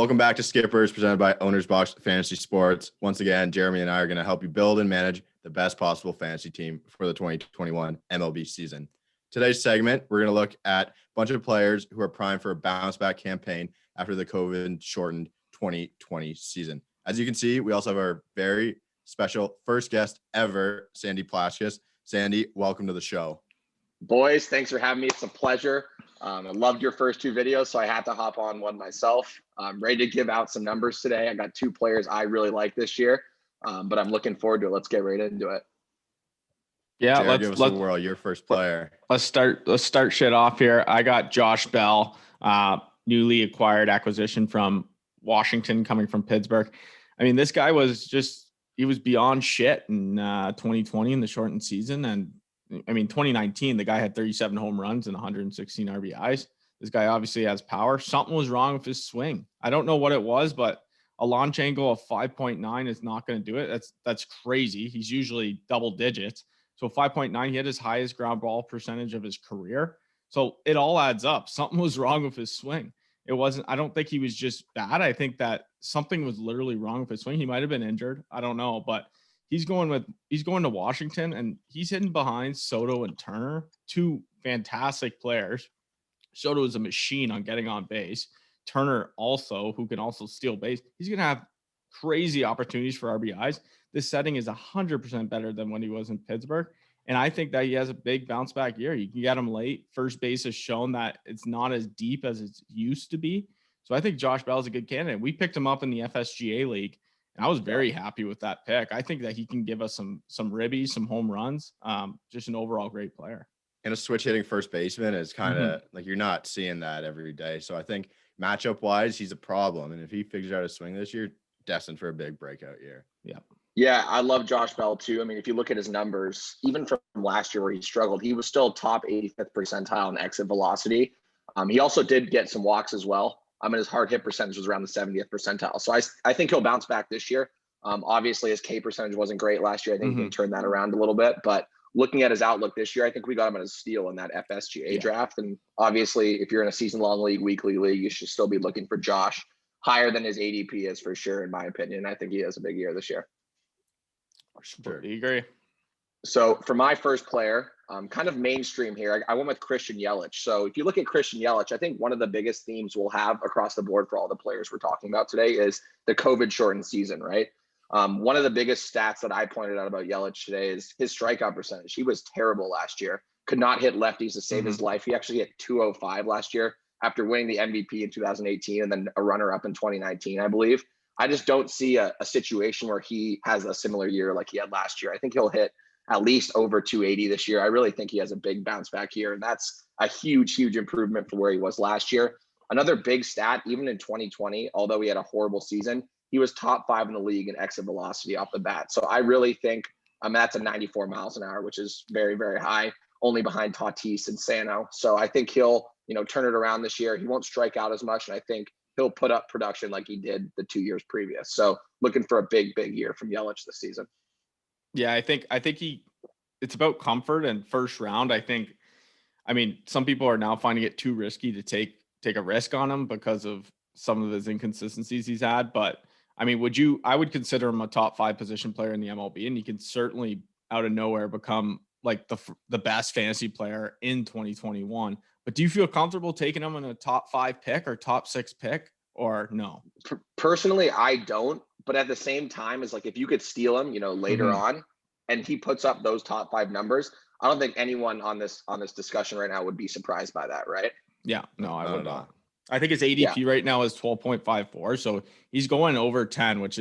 Welcome back to Skippers, presented by Owner's Box Fantasy Sports. Once again, Jeremy and I are going to help you build and manage the best possible fantasy team for the 2021 MLB season. Today's segment, we're going to look at a bunch of players who are primed for a bounce-back campaign after the COVID-shortened 2020 season. As you can see, we also have our very special first guest ever, Sandy Plashkes. Sandy, welcome to the show. Boys, thanks for having me. It's a pleasure. I loved your first two videos, so I had to hop on one myself. I'm ready to give out some numbers today. I got two players I really like this year, but I'm looking forward to it. Let's get right into it. Yeah, let's give us a whirl. Your first player. Let's start shit off here. I got Josh Bell, newly acquired acquisition from Washington, coming from Pittsburgh. I mean, this guy was he was beyond shit in 2020 in the shortened season. And I mean, 2019, the guy had 37 home runs and 116 RBIs. This guy obviously has power. Something was wrong with his swing. I don't know what it was, but a launch angle of 5.9 is not going to do it. That's crazy. He's usually double digits. So 5.9, he had his highest ground ball percentage of his career. So it all adds up. Something was wrong with his swing. I don't think he was just bad. I think that something was literally wrong with his swing. He might've been injured. I don't know, but he's going to Washington, and he's hitting behind Soto and Turner, two fantastic players. Soto is a machine on getting on base. Turner also, who can also steal base. He's going to have crazy opportunities for RBIs. This setting is 100% better than when he was in Pittsburgh. And I think that he has a big bounce back year. You can get him late. First base has shown that it's not as deep as it used to be. So I think Josh Bell is a good candidate. We picked him up in the FSGA league, and I was very happy with that pick. I think that he can give us some ribbies, some home runs, just an overall great player. And a switch hitting first baseman is kind of like, you're not seeing that every day. So I think matchup wise, he's a problem. And if he figures out a swing this year, destined for a big breakout year. Yeah, I love Josh Bell too. I mean, if you look at his numbers, even from last year where he struggled, he was still top 85th percentile in exit velocity. He also did get some walks as well. His hard hit percentage was around the 70th percentile. So I think he'll bounce back this year. Obviously, his K percentage wasn't great last year. I think he can turn that around a little bit. But looking at his outlook this year, I think we got him at a steal in that FSGA draft. And obviously, if you're in a season-long league, weekly league, you should still be looking for Josh higher than his ADP is for sure, in my opinion. I think he has a big year this year. Sure. Do you agree? So for my first player, kind of mainstream here, I went with Christian Yelich. So if you look at Christian Yelich, I think one of the biggest themes we'll have across the board for all the players we're talking about today is the COVID shortened season, right? One of the biggest stats that I pointed out about Yelich today is his strikeout percentage. He was terrible last year, could not hit lefties to save his life. He actually hit 205 last year after winning the MVP in 2018 and then a runner-up in 2019, I believe. I just don't see a situation where he has a similar year like he had last year. I think he'll hit at least over 280 this year. I really think he has a big bounce back here, and that's a huge, huge improvement from where he was last year. Another big stat, even in 2020, although he had a horrible season, he was top 5 in the league in exit velocity off the bat. So I really think that's a 94 miles an hour, which is very, very high, only behind Tatis and Sano. So I think he'll, turn it around this year. He won't strike out as much, and I think he'll put up production like he did the 2 years previous. So looking for a big, big year from Yelich this season. Yeah, I think it's about comfort and first round. Some people are now finding it too risky to take a risk on him because of some of his inconsistencies he's had. But I would consider him a top 5 position player in the MLB, and he can certainly out of nowhere become like the best fantasy player in 2021. But do you feel comfortable taking him in a top 5 pick or top 6 pick, or no? Personally, I don't. But at the same time, it's like if you could steal him, later on, and he puts up those top 5 numbers, I don't think anyone on this discussion right now would be surprised by that, right? Yeah, no, I would not. I think his ADP right now is 12.54, so he's going over 10, which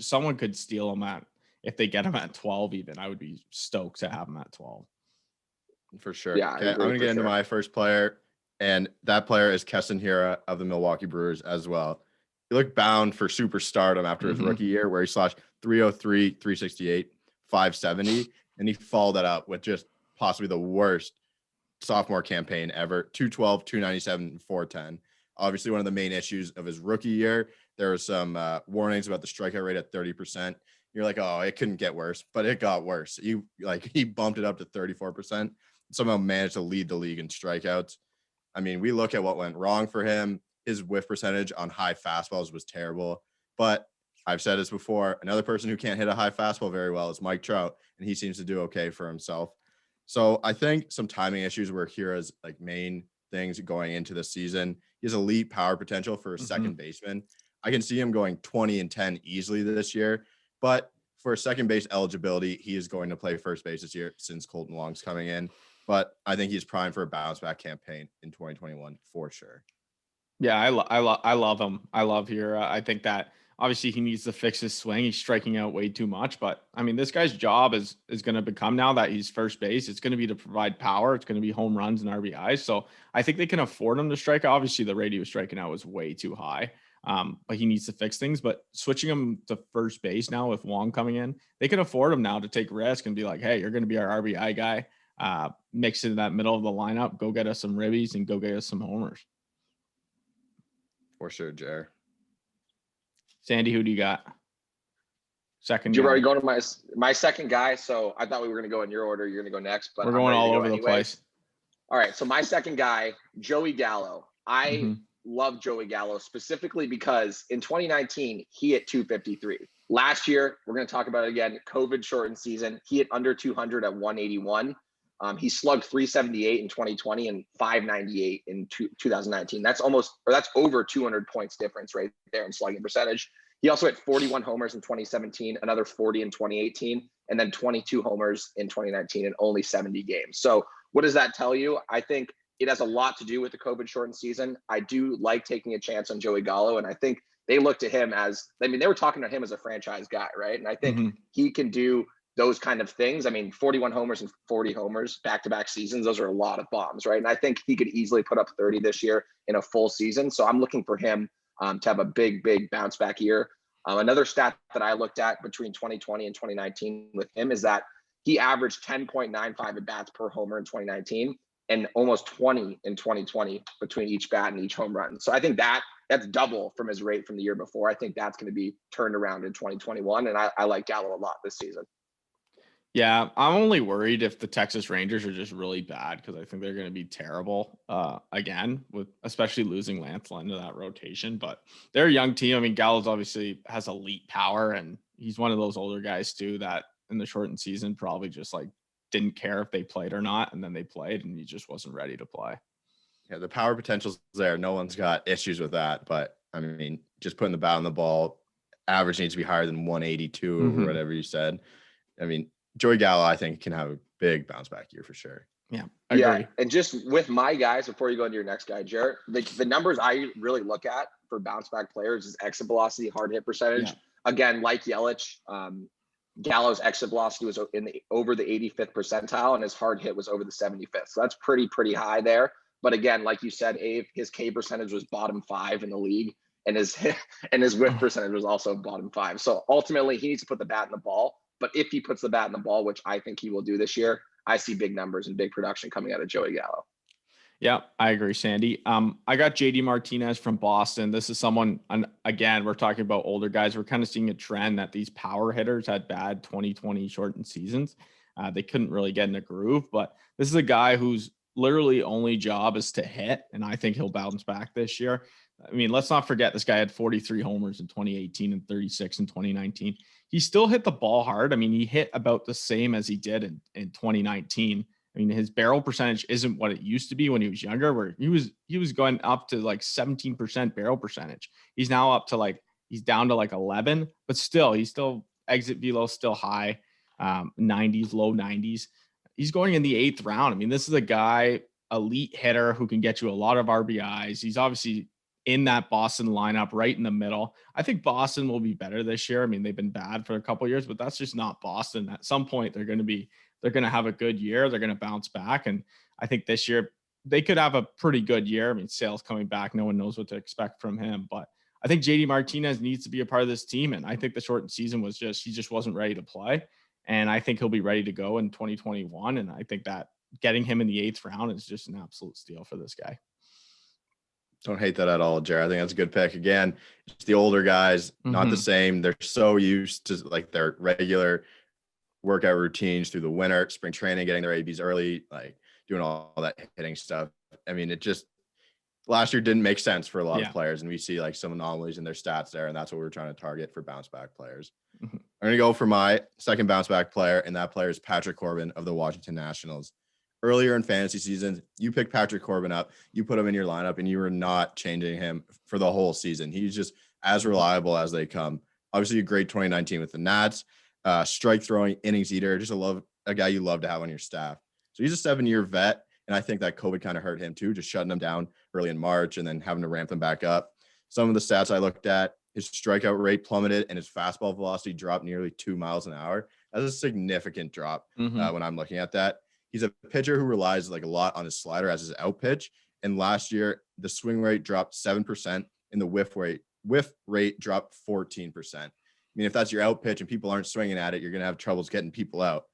someone could steal him at. If they get him at 12 even, I would be stoked to have him at 12. For sure. Yeah, okay, I'm going to get into my first player, and that player is Keston Hiura of the Milwaukee Brewers as well. He looked bound for superstardom after his rookie year, where he slashed 303, 368, 570, and he followed that up with just possibly the worst sophomore campaign ever, 212, 297, and 410. Obviously, one of the main issues of his rookie year, there were some warnings about the strikeout rate at 30%. You're like, oh, it couldn't get worse, but it got worse. He bumped it up to 34%. Somehow managed to lead the league in strikeouts. I mean, we look at what went wrong for him. his whiff percentage on high fastballs was terrible. But I've said this before, another person who can't hit a high fastball very well is Mike Trout, and he seems to do okay for himself. So I think some timing issues were Hiura's like main things going into the season. He has elite power potential for a second baseman. I can see him going 20-10 easily this year, but for second base eligibility, he is going to play first base this year since Colton Long's coming in. But I think he's primed for a bounce back campaign in 2021 for sure. Yeah, I love him. I love Hiura. I think that obviously he needs to fix his swing. He's striking out way too much. But I mean, this guy's job is going to become, now that he's first base, it's going to be to provide power. It's going to be home runs and RBIs. So I think they can afford him to strike. Obviously, the rate he was striking out was way too high. But he needs to fix things. But switching him to first base now with Wong coming in, they can afford him now to take risk and be like, hey, you're going to be our RBI guy. Mix in that middle of the lineup, go get us some ribbies and go get us some homers. For sure, Jer. Sandy, who do you got? Second You're guy. already going to my second guy. So I thought we were going to go in your order. You're going to go next, but we're going all over the place. All right. So my second guy, Joey Gallo. I love Joey Gallo specifically because in 2019, he hit 253. Last year, we're going to talk about it again, COVID shortened season. He hit under 200 at 181. He slugged 378 in 2020 and 598 in 2019. That's over 200 points difference right there in slugging percentage. He also hit 41 homers in 2017, another 40 in 2018, and then 22 homers in 2019 in only 70 games. So what does that tell you? I think it has a lot to do with the COVID shortened season. I do like taking a chance on Joey Gallo, and I think they looked at him as, they were talking to him as a franchise guy, right? And I think he can do those kind of things. I mean, 41 homers and 40 homers back-to-back seasons, those are a lot of bombs, right? And I think he could easily put up 30 this year in a full season. So I'm looking for him to have a big bounce back year. Another stat that I looked at between 2020 and 2019 with him is that he averaged 10.95 at bats per homer in 2019 and almost 20 in 2020 between each bat and each home run. So I think that's double from his rate from the year before. I think that's going to be turned around in 2021. And I like Gallo a lot this season. Yeah, I'm only worried if the Texas Rangers are just really bad, because I think they're going to be terrible again, with especially losing Lance Lynn to that rotation. But they're a young team. I mean, Gallo's obviously has elite power, and he's one of those older guys too that in the shortened season probably just like didn't care if they played or not, and then they played and he just wasn't ready to play. Yeah, the power potential's there. No one's got issues with that. But I mean, just putting the bat on the ball, average needs to be higher than 182 or whatever you said. I mean, Joey Gallo, I think, can have a big bounce back year for sure. Yeah, I agree. Yeah, and just with my guys, before you go into your next guy, Jarrett, the numbers I really look at for bounce back players is exit velocity, hard hit percentage. Yeah. Again, like Yelich, Gallo's exit velocity was over the 85th percentile, and his hard hit was over the 75th. So that's pretty high there. But again, like you said, Abe, his K percentage was bottom 5 in the league, and his whiff percentage was also bottom 5. So ultimately, he needs to put the bat in the ball. But if he puts the bat in the ball, which I think he will do this year, I see big numbers and big production coming out of Joey Gallo. Yeah, I agree, Sandy. I got JD Martinez from Boston. This is someone, and again, we're talking about older guys. We're kind of seeing a trend that these power hitters had bad 2020 shortened seasons. They couldn't really get in a groove, but this is a guy whose literally only job is to hit, and I think he'll bounce back this year. I mean, let's not forget this guy had 43 homers in 2018 and 36 in 2019. He still hit the ball hard. I mean, he hit about the same as he did in 2019. I mean, his barrel percentage isn't what it used to be when he was younger, where he was going up to like 17% barrel percentage. He's now up to he's down to like 11, but he's still exit velo still high, 90s, low 90s. He's going in the 8th round. I mean, this is a guy, elite hitter who can get you a lot of RBIs. He's obviously in that Boston lineup right in the middle. I think Boston will be better this year. I mean, they've been bad for a couple of years, but that's just not Boston. At some point, they're going to have a good year. They're going to bounce back. And I think this year they could have a pretty good year. I mean, Sale's coming back. No one knows what to expect from him, but I think JD Martinez needs to be a part of this team. And I think the shortened season was he just wasn't ready to play. And I think he'll be ready to go in 2021. And I think that getting him in the 8th round is just an absolute steal for this guy. Don't hate that at all, Jared. I think that's a good pick. Again, it's the older guys, not the same. They're so used to like their regular workout routines through the winter, spring training, getting their ABs early, like doing all that hitting stuff. I mean, last year didn't make sense for a lot Yeah. of players, and we see like some anomalies in their stats there, and that's what we're trying to target for bounce back players. Mhm. I'm gonna go for my second bounce back player, and that player is Patrick Corbin of the Washington Nationals. Earlier in fantasy seasons, you picked Patrick Corbin up, you put him in your lineup, and you were not changing him for the whole season. He's just as reliable as they come. Obviously, a great 2019 with the Nats, strike throwing, innings eater, just a guy you love to have on your staff. So he's a 7-year vet, and I think that COVID kind of hurt him too, just shutting him down early in March and then having to ramp them back up. Some of the stats I looked at, his strikeout rate plummeted and his fastball velocity dropped nearly 2 miles an hour. That's a significant drop when I'm looking at that. He's a pitcher who relies like a lot on his slider as his out pitch. And last year, the swing rate dropped 7% and the whiff rate dropped 14%. I mean, if that's your out pitch and people aren't swinging at it, you're going to have troubles getting people out.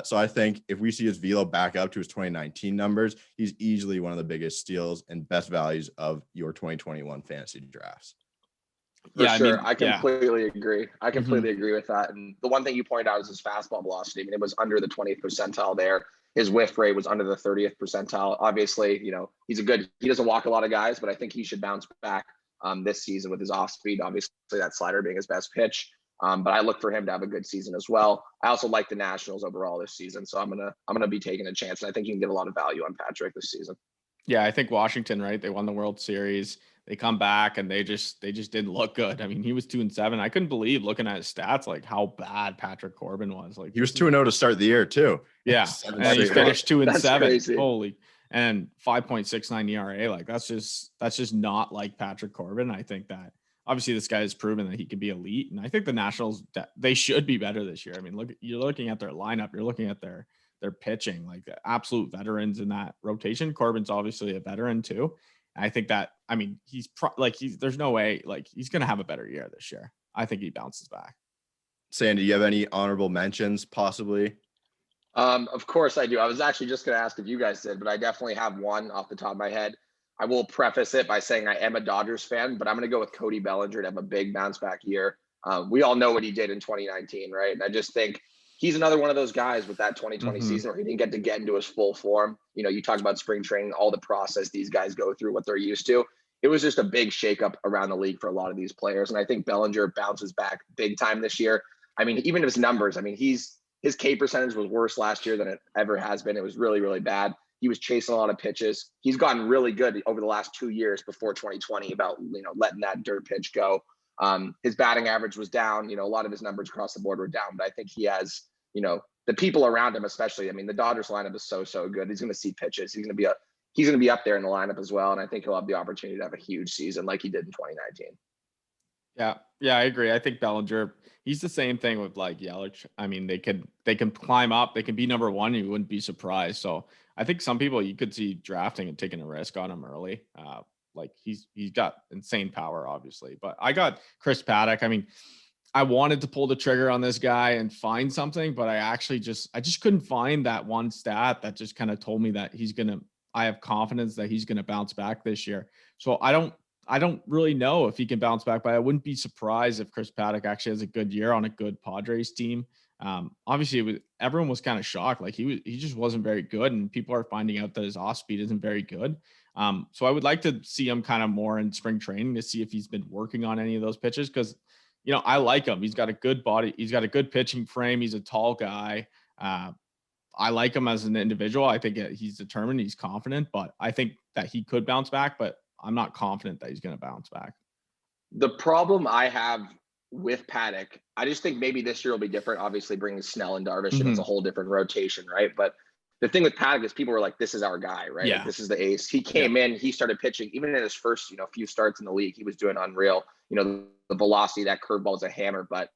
So I think if we see his velo back up to his 2019 numbers, he's easily one of the biggest steals and best values of your 2021 fantasy drafts. For sure. I completely agree. I completely agree with that. And the one thing you pointed out is his fastball velocity. I mean, it was under the 20th percentile there. His whiff rate was under the 30th percentile. Obviously, he doesn't walk a lot of guys, but I think he should bounce back this season with his off speed. Obviously, that slider being his best pitch. But I look for him to have a good season as well. I also like the Nationals overall this season, so I'm gonna be taking a chance, and I think you can get a lot of value on Patrick this season. Yeah, I think Washington, right? They won the World Series. They come back and they just didn't look good. I mean, he was 2-7. I couldn't believe looking at his stats, like how bad Patrick Corbin was. Like he was 2-0 to start the year too. Yeah, and he finished 2-7. Crazy. Holy, and 5.69 ERA. Like that's just not like Patrick Corbin. I think that obviously this guy has proven that he can be elite, and I think the Nationals they should be better this year. I mean, you're looking at their lineup, you're looking at their pitching, like absolute veterans in that rotation. Corbin's obviously a veteran too. And I think that, I mean, there's no way like he's going to have a better year this year. I think he bounces back. Sandy, do you have any honorable mentions possibly? Of course I do. I was actually just going to ask if you guys did, but I definitely have one off the top of my head. I will preface it by saying I am a Dodgers fan, but I'm going to go with Cody Bellinger to have a big bounce back year. We all know what he did in 2019, right? And I just think he's another one of those guys with that 2020 season where he didn't get into his full form. You talk about spring training, all the process these guys go through, what they're used to. It was just a big shakeup around the league for a lot of these players. And I think Bellinger bounces back big time this year. I mean, even his numbers, I mean, his K percentage was worse last year than it ever has been. It was really, really bad. He was chasing a lot of pitches. He's gotten really good over the last 2 years before 2020 about, letting that dirt pitch go. His batting average was down. A lot of his numbers across the board were down, but I think he has, the people around him, especially. I mean, the Dodgers lineup is so good. He's going to see pitches. He's going to be up there in the lineup as well. And I think he'll have the opportunity to have a huge season like he did in 2019. Yeah, I agree. I think Bellinger, he's the same thing with like Yelich. I mean, they can climb up, they can be number one, and you wouldn't be surprised. So I think some people you could see drafting and taking a risk on him early. Like he's got insane power, obviously. But I got Chris Paddock. I mean, I wanted to pull the trigger on this guy and find something, but I just couldn't find that one stat that just kind of told me that I have confidence that he's gonna bounce back this year. So I don't really know if he can bounce back, but I wouldn't be surprised if Chris Paddock actually has a good year on a good Padres team. Obviously everyone was kind of shocked. Like he just wasn't very good, and people are finding out that his off speed isn't very good. So I would like to see him kind of more in spring training to see if he's been working on any of those pitches. Cause I like him. He's got a good body. He's got a good pitching frame. He's a tall guy. I like him as an individual. I think he's determined, he's confident, but I think that he could bounce back, but I'm not confident that he's going to bounce back. The problem I have with Paddock, I just think maybe this year will be different. Obviously bringing Snell and Darvish and it's a whole different rotation, right? But the thing with Paddock is people were like, this is our guy, right? Yeah. Like, this is the ace. He came in, he started pitching. Even in his first, few starts in the league, he was doing unreal. The velocity, that curveball is a hammer, but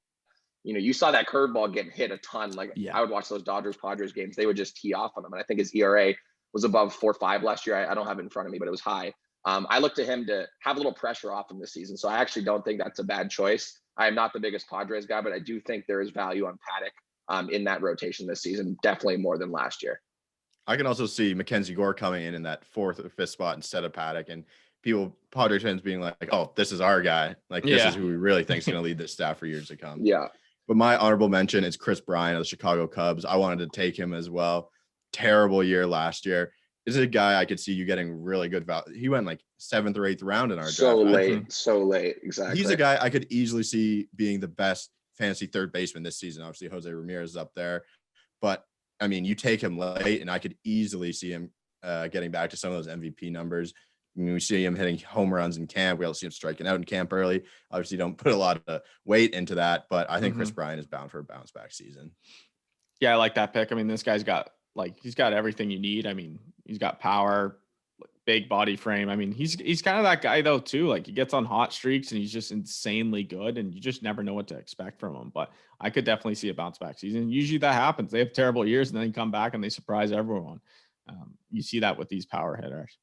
you saw that curveball getting hit a ton. Like I would watch those Dodgers-Padres games. They would just tee off on them. And I think his ERA was above 4.5 last year. I don't have it in front of me, but it was high. I look to him to have a little pressure off him this season. So I actually don't think that's a bad choice. I am not the biggest Padres guy, but I do think there is value on Paddock in that rotation this season, definitely more than last year. I can also see Mackenzie Gore coming in that fourth or fifth spot instead of Paddock, and Padres fans being like, oh, this is our guy. Like, this is who we really think is going to lead this staff for years to come. Yeah. But my honorable mention is Chris Bryant of the Chicago Cubs. I wanted to take him as well. Terrible year last year. This is a guy I could see you getting really good value. He went like 7th or 8th round in our So draft. so late. Exactly. He's a guy I could easily see being the best fantasy third baseman this season. Obviously, Jose Ramirez is up there, but I mean, you take him late, and I could easily see him getting back to some of those MVP numbers. I mean, we see him hitting home runs in camp. We also see him striking out in camp early. Obviously, don't put a lot of weight into that, but I think Chris Bryant is bound for a bounce back season. Yeah, I like that pick. I mean, this guy's got he's got everything you need. I mean, he's got power, big body frame. I mean, he's kind of that guy though too. Like he gets on hot streaks and he's just insanely good, and you just never know what to expect from him. But I could definitely see a bounce back season. Usually that happens. They have terrible years and then they come back and they surprise everyone. You see that with these power hitters.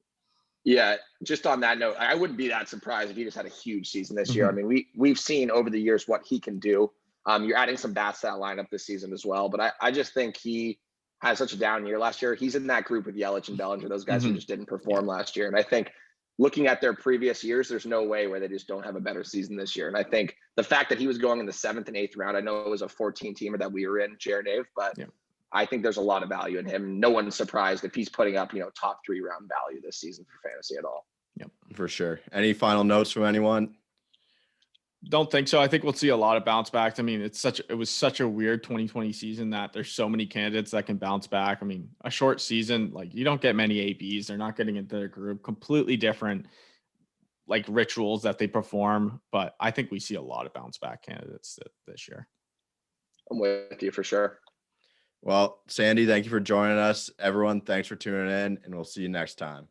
Yeah, just on that note, I wouldn't be that surprised if he just had a huge season this year. I mean, we've seen over the years what he can do. You're adding some bats to that lineup this season as well, but I just think he had such a down year last year. He's in that group with Yelich and Bellinger, those guys who just didn't perform last year. And I think looking at their previous years, there's no way where they just don't have a better season this year. And I think the fact that he was going in the 7th and 8th round, I know it was a 14-teamer that we were in, Jared Ave, but I think there's a lot of value in him. No one's surprised if he's putting up, top 3 round value this season for fantasy at all. Yep, for sure. Any final notes from anyone? Don't think so. I think we'll see a lot of bounce backs. I mean, it was such a weird 2020 season that there's so many candidates that can bounce back. I mean, a short season, like you don't get many ABs. They're not getting into their group. Completely different like rituals that they perform. But I think we see a lot of bounce back candidates this year. I'm with you for sure. Well, Sandy, thank you for joining us. Everyone, thanks for tuning in, and we'll see you next time.